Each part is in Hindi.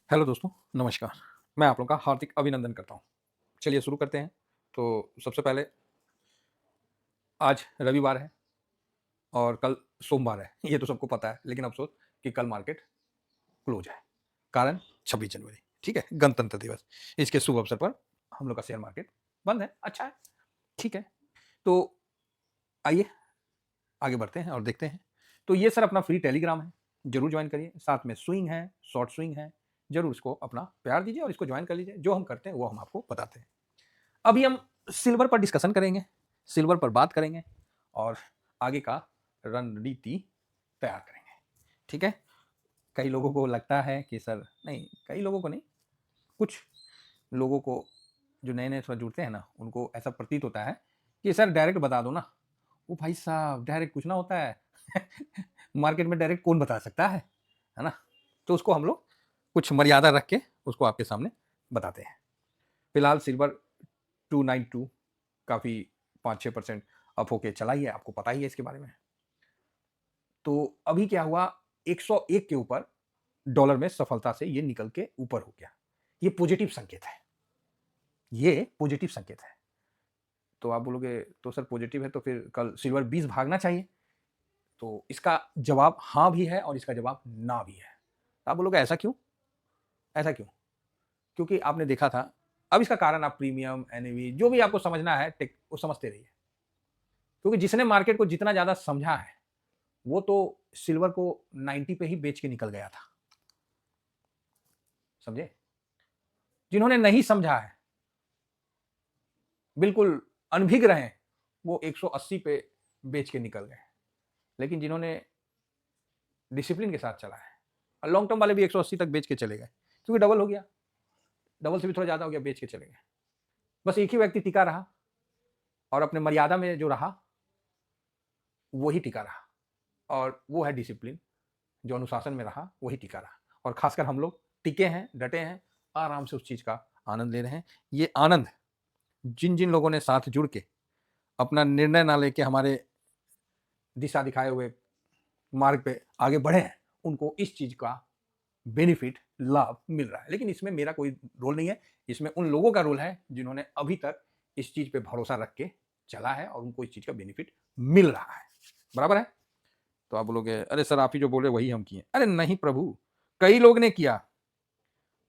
हेलो दोस्तों, नमस्कार। मैं आप लोगों का हार्दिक अभिनंदन करता हूँ। चलिए शुरू करते हैं। तो सबसे पहले आज रविवार है और कल सोमवार है। ये तो सबको पता है, लेकिन अफ़सोस कि कल मार्केट क्लोज़ है। कारण 26 जनवरी, ठीक है? गणतंत्र दिवस। इसके शुभ अवसर पर हम लोग का शेयर मार्केट बंद है, अच्छा है, ठीक है। तो आइए आगे बढ़ते हैं और देखते हैं। तो ये सर अपना फ्री टेलीग्राम है, ज़रूर जॉइन करिए। साथ में स्विंग है, शॉर्ट स्विंग है, ज़रूर इसको अपना प्यार दीजिए और इसको जॉइन कर लीजिए। जो हम करते हैं वो हम आपको बताते हैं। अभी हम सिल्वर पर डिस्कशन करेंगे, सिल्वर पर बात करेंगे और आगे का रणनीति तैयार करेंगे, ठीक है? कई लोगों को लगता है कि सर नहीं, कई लोगों को नहीं, कुछ लोगों को जो नए-नए थोड़ा जुड़ते हैं ना, उनको ऐसा प्रतीत होता है कि सर डायरेक्ट बता दो ना। वो भाई साहब डायरेक्ट कुछ ना होता है। मार्केट में डायरेक्ट कौन बता सकता है ना? तो उसको हम लोग कुछ मर्यादा रख के उसको आपके सामने बताते हैं। फिलहाल सिल्वर 292 काफ़ी 5-6% अप होके चला ही है, आपको पता ही है इसके बारे में। तो अभी क्या हुआ, 101 के ऊपर डॉलर में सफलता से ये निकल के ऊपर हो गया। ये पॉजिटिव संकेत है, ये पॉजिटिव संकेत है। तो आप बोलोगे तो सर पॉजिटिव है तो फिर कल सिल्वर 20 भागना चाहिए। तो इसका जवाब हाँ भी है और इसका जवाब ना भी है। आप बोलोगे ऐसा क्यों? ऐसा क्यों? क्योंकि आपने देखा था, अब इसका कारण आप प्रीमियम, एनएवी जो भी आपको समझना है टेक वो समझते रहिए। क्योंकि जिसने मार्केट को जितना ज़्यादा समझा है, वो तो सिल्वर को 90 पे ही बेच के निकल गया था। समझे? जिन्होंने नहीं समझा है, बिल्कुल अनभिज्ञ रहे, वो 180 पे बेच के निकल गए। लेकिन जिन्होंने डिसिप्लिन के साथ चला है, और लॉन्ग टर्म वाले भी 180 तक बेच के चले गए, क्योंकि डबल हो गया, डबल से भी थोड़ा ज़्यादा हो गया, बेच के चले गए। बस एक ही व्यक्ति टिका रहा और अपने मर्यादा में जो रहा, वही टिका रहा, और वो है डिसिप्लिन। जो अनुशासन में रहा वही टिका रहा, और खासकर हम लोग टिके हैं, डटे हैं, आराम से उस चीज़ का आनंद ले रहे हैं। ये आनंद जिन जिन लोगों ने साथ जुड़ के अपना निर्णय ना लेके हमारे दिशा दिखाए हुए मार्ग पे आगे बढ़े हैं, उनको इस चीज़ का बेनिफिट, लाभ मिल रहा है। लेकिन इसमें मेरा कोई रोल नहीं है, इसमें उन लोगों का रोल है जिन्होंने अभी तक इस चीज़ पे भरोसा रख के चला है और उनको इस चीज़ का बेनिफिट मिल रहा है। बराबर है? तो आप बोलोगे अरे सर आप ही जो बोल रहे वही हम किए। अरे नहीं प्रभु, कई लोग ने किया।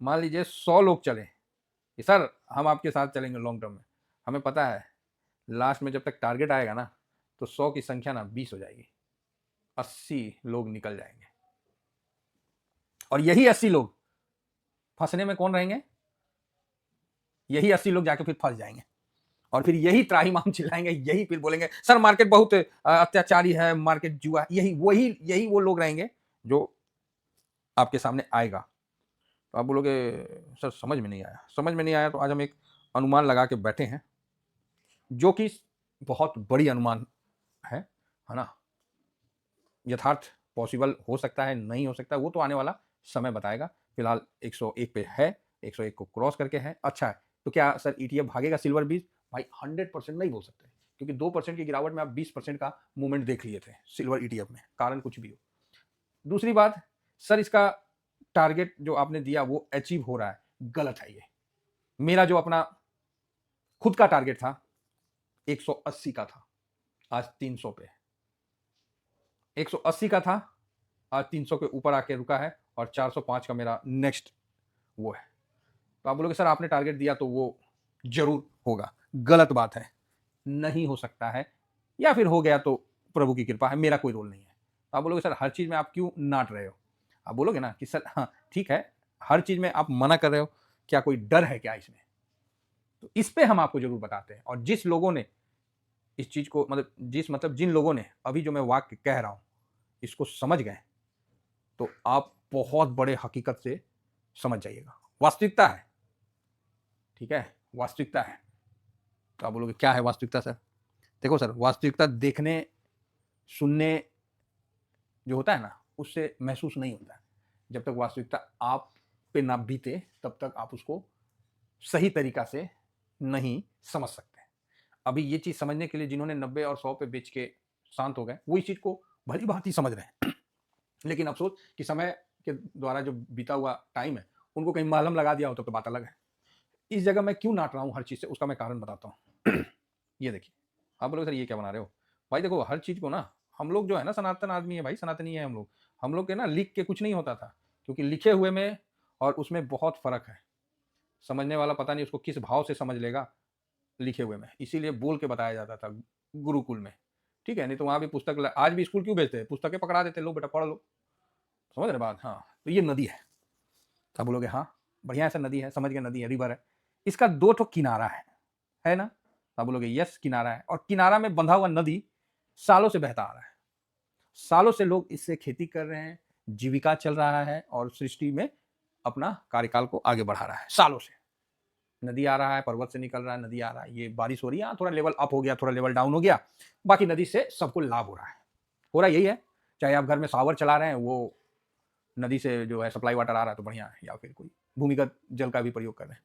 मान लीजिए 100 लोग चले कि सर हम आपके साथ चलेंगे लॉन्ग टर्म में। हमें पता है लास्ट में जब तक टारगेट आएगा ना, तो 100 की संख्या ना 20 हो जाएगी, 80 लोग निकल जाएंगे, और यही 80 लोग फंसने में कौन रहेंगे? यही 80 लोग जाके फिर फंस जाएंगे, और फिर यही त्राहिमाम चिल्लाएंगे, यही फिर बोलेंगे सर मार्केट बहुत अत्याचारी है, मार्केट जुआ है। यही वो लोग रहेंगे जो आपके सामने आएगा। तो आप बोलोगे सर समझ में नहीं आया। समझ में नहीं आया तो आज हम एक अनुमान लगा के बैठे हैं, जो कि बहुत बड़ी अनुमान है ना? यथार्थ पॉसिबल हो सकता है, नहीं हो सकता, वो तो आने वाला समय बताएगा। फिलहाल 101 पे है, 101 को क्रॉस करके है, अच्छा है। तो क्या सर ईटीएफ भागेगा सिल्वर 20? भाई 100% नहीं बोल सकते, क्योंकि 2% की गिरावट में आप 20% का मूवमेंट देख लिए थे सिल्वर ईटीएफ में, कारण कुछ भी हो। दूसरी बात, सर इसका टारगेट जो आपने दिया वो अचीव हो रहा है, गलत है ये। मेरा जो अपना खुद का टारगेट था 180 का था, आज 300 पे है। 180 का था, आज 300 के ऊपर आके रुका है, और 405 का मेरा नेक्स्ट वो है। तो आप बोलोगे सर आपने टारगेट दिया तो वो जरूर होगा। गलत बात है, नहीं हो सकता है, या फिर हो गया तो प्रभु की कृपा है, मेरा कोई रोल नहीं है। तो आप बोलोगे सर हर चीज में आप क्यों नाट रहे हो? आप बोलोगे ना कि सर हाँ ठीक है, हर चीज में आप मना कर रहे हो, क्या कोई डर है क्या इसमें? तो इस पे हम आपको जरूर बताते हैं। और जिस लोगों ने इस चीज को जिन लोगों ने अभी जो मैं वाक्य कह रहा हूं इसको समझ गए, तो आप बहुत बड़े हकीकत से समझ जाइएगा। वास्तविकता है, ठीक है, वास्तविकता है। तो आप बोलोगे क्या है वास्तविकता सर? देखो सर, वास्तविकता देखने सुनने जो होता है ना, उससे महसूस नहीं होता है। जब तक वास्तविकता आप पे ना बीते तब तक आप उसको सही तरीका से नहीं समझ सकते। अभी ये चीज समझने के लिए जिन्होंने 90 और 100 पे बेच के शांत हो गए, वो इस चीज को भली भांति समझ रहे हैं। लेकिन अफसोस कि समय के द्वारा जो बीता हुआ टाइम है, उनको कहीं मालम लगा दिया हो तो बात अलग है। इस जगह मैं क्यों नाट रहा हूँ हर चीज़ से, उसका मैं कारण बताता हूँ। ये देखिए, आप बोलोगे सर ये क्या बना रहे हो? भाई देखो, हर चीज़ को ना हम लोग जो है ना सनातन आदमी है भाई, सनातनी है हम लोग। हम लोग के ना लिख के कुछ नहीं होता था, क्योंकि लिखे हुए में और उसमें बहुत फ़र्क है। समझने वाला पता नहीं उसको किस भाव से समझ लेगा लिखे हुए में, इसीलिए बोल के बताया जाता था गुरुकुल में, ठीक है? नहीं तो वहाँ भी पुस्तक आज भी स्कूल क्यों भेजते हैं? पुस्तकें पकड़ा देते, लो बेटा पढ़ लो। समझ रहे बात? हाँ, तो ये नदी है। तो आप बोलोगे हाँ, बढ़िया ऐसा नदी है, समझ गए नदी है, रिवर है। इसका 2 ठो किनारा है ना? तो आप बोलोगे यस किनारा है, और किनारा में बंधा हुआ नदी सालों से बहता आ रहा है। सालों से लोग इससे खेती कर रहे हैं, जीविका चल रहा है और सृष्टि में अपना कार्यकाल को आगे बढ़ा रहा है सालों से। नदी आ रहा है, पर्वत से निकल रहा है, नदी आ रहा है, ये बारिश हो रही है, थोड़ा लेवल अप हो गया, थोड़ा लेवल डाउन हो गया, बाकी नदी से सबको लाभ हो रहा है। हो रहा यही है, चाहे आप घर में शावर चला रहे हैं, वो नदी से जो है सप्लाई वाटर आ रहा है तो बढ़िया है, या फिर कोई भूमिगत जल का भी प्रयोग कर रहे हैं।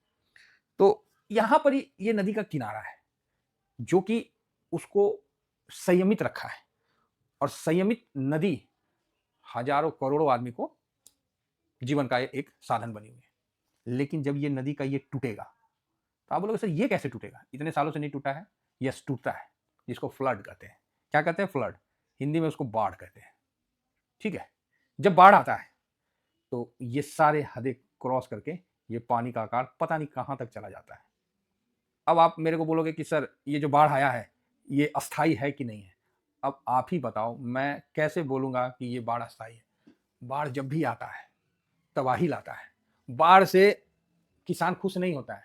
तो यहाँ पर ये नदी का किनारा है जो कि उसको संयमित रखा है, और संयमित नदी हजारों करोड़ों आदमी को जीवन का एक साधन बनी हुई है। लेकिन जब ये नदी का ये टूटेगा, तो आप बोलोगे सर ये कैसे टूटेगा, इतने सालों से नहीं टूटा है? यस, टूटता है, जिसको फ्लड कहते हैं। क्या कहते हैं? फ्लड। हिंदी में उसको बाढ़ कहते हैं, ठीक है? जब बाढ़ आता है तो ये सारे हदें क्रॉस करके ये पानी का आकार पता नहीं कहां तक चला जाता है। अब आप मेरे को बोलोगे कि सर ये जो बाढ़ आया है ये अस्थाई है कि नहीं है? अब आप ही बताओ, मैं कैसे बोलूंगा कि ये बाढ़ अस्थाई है? बाढ़ जब भी आता है तबाही लाता है। बाढ़ से किसान खुश नहीं होता है,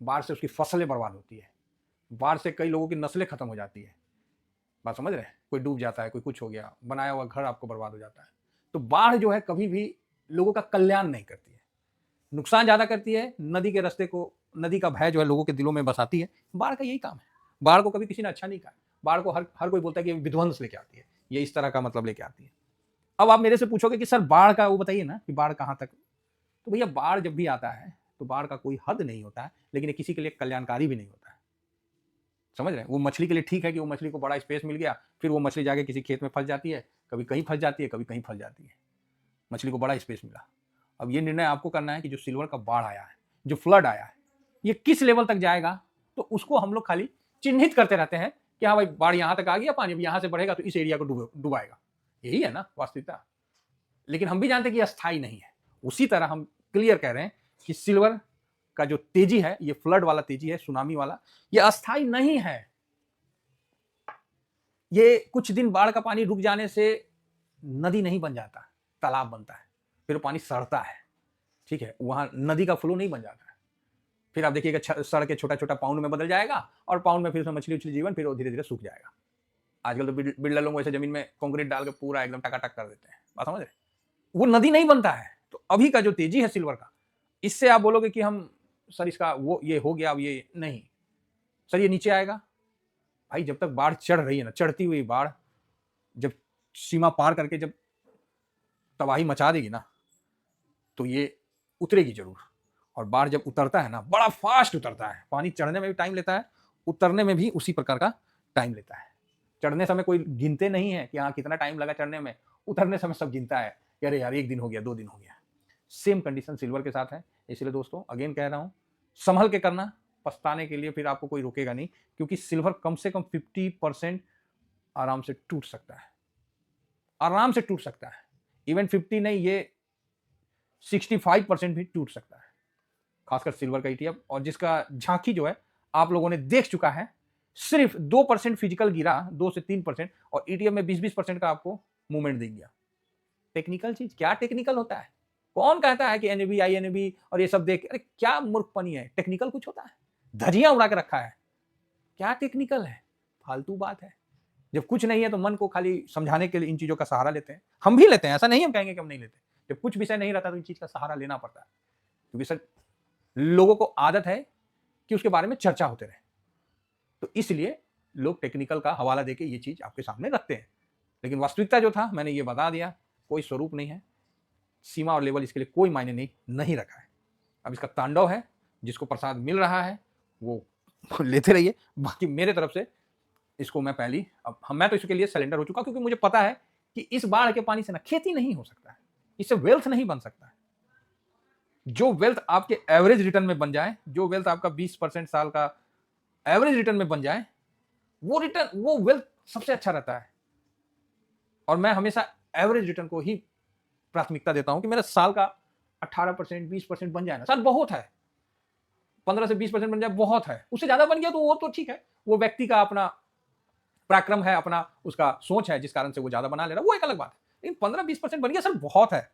बाढ़ से उसकी फसलें बर्बाद होती है, बाढ़ से कई लोगों की नस्लें खत्म हो जाती है। बात समझ रहे हैं? कोई डूब जाता है, कोई कुछ हो गया, बनाया हुआ घर आपको बर्बाद हो जाता है। तो बाढ़ जो है कभी भी लोगों का कल्याण नहीं करती है, नुकसान ज्यादा करती है। नदी के रास्ते को, नदी का भय जो है लोगों के दिलों में बसाती है। बाढ़ का यही काम है। बाढ़ को कभी किसी ने अच्छा नहीं कहा। बाढ़ को हर कोई बोलता है कि विध्वंस लेके आती है, ये इस तरह का मतलब लेके आती है। अब आप मेरे से पूछोगे कि सर बाढ़ का वो बताइए ना कि बाढ़ कहाँ तक। तो भैया बाढ़ जब भी आता है तो बाढ़ का कोई हद नहीं होता है, लेकिन ये किसी के लिए कल्याणकारी भी नहीं होता है। समझ रहे हैं? वो मछली के लिए ठीक है कि वो मछली को बड़ा स्पेस मिल गया, फिर वो मछली जाके किसी खेत में फंस जाती है, कभी कहीं फंस जाती है, कभी कहीं फंस जाती है, मछली को बड़ा स्पेस मिला। अब ये निर्णय आपको करना है कि जो सिल्वर का बाढ़ आया है, जो फ्लड आया है, ये किस लेवल तक जाएगा। तो उसको हम लोग खाली चिन्हित करते रहते हैं कि हाँ भाई बाढ़ यहाँ तक आ गया, पानी यहाँ से बढ़ेगा तो इस एरिया को डुबाएगा। यही है ना वास्तविकता। लेकिन हम भी जानते हैं कि अस्थाई नहीं है। उसी तरह हम क्लियर कह रहे हैं कि सिल्वर का जो तेजी है, ये फ्लड वाला तेजी है, सुनामी वाला, ये अस्थाई नहीं है। ये कुछ दिन बाढ़ का पानी रुक जाने से नदी नहीं बन जाता, तालाब बनता है, फिर पानी सड़ता है, ठीक है? वहां नदी का फ्लो नहीं बन जाता है। फिर आप देखिएगा सड़ के छोटा छोटा पाउंड में बदल जाएगा, और पाउंड में फिर उसमें मछली उछली जीवन, फिर वो धीरे धीरे सूख जाएगा। आजकल तो बिल्डर लोग वैसे जमीन में कंक्रीट डाल के पूरा एकदम टकाटक कर देते हैं। बात समझ रहे? वो नदी नहीं बनता है। तो अभी का जो तेजी है सिल्वर का, इससे आप बोलोगे कि हम सर इसका वो ये हो गया, अब ये नहीं सर ये नीचे आएगा। भाई जब तक बाढ़ चढ़ रही है ना, चढ़ती हुई बाढ़ जब सीमा पार करके जब तबाही मचा देगी ना, तो ये उतरेगी जरूर। और बाढ़ जब उतरता है ना, बड़ा फास्ट उतरता है। पानी चढ़ने में भी टाइम लेता है, उतरने में भी उसी प्रकार का टाइम लेता है। चढ़ने समय कोई गिनते नहीं है कि हाँ कितना टाइम लगा चढ़ने में, उतरने समय सब गिनता है कि अरे यार 1 दिन हो गया, 2 दिन हो गया। सेम कंडीशन सिल्वर के साथ है। इसलिए दोस्तों अगेन कह रहा हूं, संभल के करना, पछताने के लिए फिर आपको कोई रोकेगा नहीं, क्योंकि सिल्वर कम से कम 50% आराम से टूट सकता है, आराम से टूट सकता है। इवन 50 नहीं, ये 65% भी टूट सकता है, खासकर सिल्वर का ईटीएफ। और जिसका झांकी जो है आप लोगों ने देख चुका है, सिर्फ 2% फिजिकल गिरा, 2 से 3%, और ईटीएफ में 20% का आपको मूवमेंट दे दिया। टेक्निकल चीज क्या टेक्निकल होता है? कौन कहता है कि एनएबी आईएनएबी और ये सब देख, अरे क्या मूर्खपनी है। टेक्निकल कुछ होता है? धजियां उड़ा के रखा है। क्या टेक्निकल है? फालतू बात है। जब कुछ नहीं है तो मन को खाली समझाने के लिए इन चीजों का सहारा लेते हैं। हम भी लेते हैं, ऐसा नहीं हम कहेंगे कि हम नहीं लेते। जब कुछ विषय नहीं रहता तो इन चीज का सहारा लेना पड़ता है, क्योंकि सर लोगों को आदत है कि उसके बारे में चर्चा होते रहे, तो इसलिए लोग टेक्निकल का हवाला देके ये चीज आपके सामने रखते हैं। लेकिन वास्तविकता जो था मैंने ये बता दिया, कोई स्वरूप नहीं है, सीमा और लेवल इसके लिए कोई मायने नहीं रखा है। अब इसका तांडव है, जिसको प्रसाद मिल रहा है वो लेते रहिए। बाकी मेरे तरफ से इसको मैं पहली, अब मैं तो इसके लिए सिलेंडर हो चुका, क्योंकि मुझे पता है कि इस बाढ़ के पानी से ना खेती नहीं हो सकता है, इससे वेल्थ नहीं बन सकता है। जो वेल्थ आपके एवरेज रिटर्न में बन जाए, जो वेल्थ आपका 20% साल का एवरेज रिटर्न में बन जाए, वो वेल्थ सबसे अच्छा रहता है। और मैं हमेशा एवरेज रिटर्न को ही प्राथमिकता देता हूं कि मेरा साल का 18% 20% बन जाए ना, सर बहुत है। 15 से 20% बन जाए बहुत है। उससे ज्यादा बन गया तो वो तो ठीक है, वो व्यक्ति का अपना पराक्रम है, अपना उसका सोच है जिस कारण से वो ज्यादा बना ले रहा है, वो एक अलग बात है। लेकिन 15-20% बन गया सर बहुत है।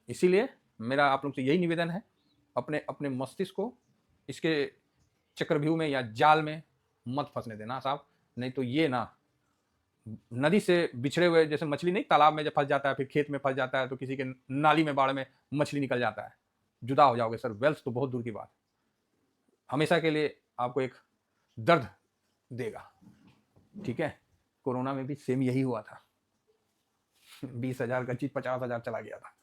इसीलिए मेरा आप लोग से यही निवेदन है, अपने अपने मस्तिष्क को इसके चक्रव्यूह में या जाल में मत फंसने देना साहब। नहीं तो ये ना नदी से बिछड़े हुए, जैसे मछली नहीं तालाब में जब फंस जाता है, फिर खेत में फंस जाता है, तो किसी के नाली में बाढ़ में मछली निकल जाता है, जुदा हो जाओगे सर। वेल्थ तो बहुत दूर की बात, हमेशा के लिए आपको एक दर्द देगा। ठीक है, कोरोना में भी सेम यही हुआ था। 20,000 का चीज 50,000 चला गया था।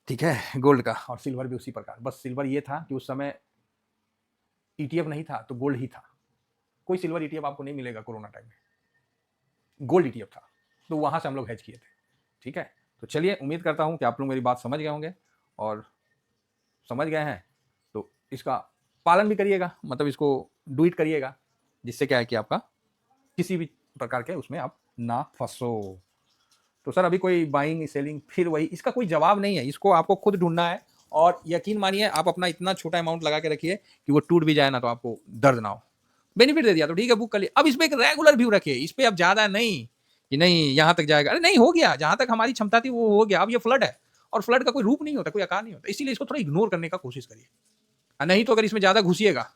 ठीक है, गोल्ड का और सिल्वर भी उसी प्रकार। बस सिल्वर ये था कि उस समय ईटीएफ नहीं था तो गोल्ड ही था। कोई सिल्वर ईटीएफ आपको नहीं मिलेगा कोरोना टाइम में, गोल्ड ईटीएफ था, तो वहां से हम लोग हेज किए थे। ठीक है, तो चलिए, उम्मीद करता हूं कि आप लोग मेरी बात समझ गए होंगे, और समझ गए हैं तो इसका पालन भी करिएगा, मतलब इसको डू इट करिएगा, जिससे क्या है कि आपका किसी भी प्रकार के उसमें आप ना फंसो। तो सर अभी कोई बाइंग सेलिंग, फिर वही, इसका कोई जवाब नहीं है, इसको आपको खुद ढूंढना है। और यकीन मानिए, आप अपना इतना छोटा अमाउंट लगा के रखिए कि वो टूट भी जाए ना तो आपको दर्द ना हो। बेनिफिट दे दिया तो ठीक है, बुक कर लिया। अब इस पे एक रेगुलर व्यू रखिए, इस पे अब ज्यादा नहीं कि नहीं यहां तक जाएगा, अरे नहीं, हो गया जहां तक हमारी क्षमता थी वो हो गया। अब ये फ्लड है, और फ्लड का कोई रूप नहीं होता, कोई आकार नहीं होता, इसीलिए इसको थोड़ा इग्नोर करने का कोशिश करिए। नहीं तो अगर इसमें ज्यादा घुसिएगा,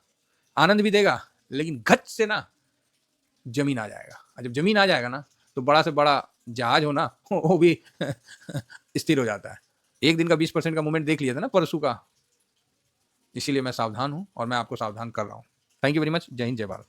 आनंद भी देगा, लेकिन गच से ना जमीन आ जाएगा। और जब जमीन आ जाएगा ना, तो बड़ा से बड़ा जहाज हो ना वो भी स्थिर हो जाता है। एक दिन का 20% का मूवमेंट देख लिया था ना परसों का, इसीलिए मैं सावधान हूं और मैं आपको सावधान कर रहा हूं। Thank you very much. जय हिंद, जय भारत।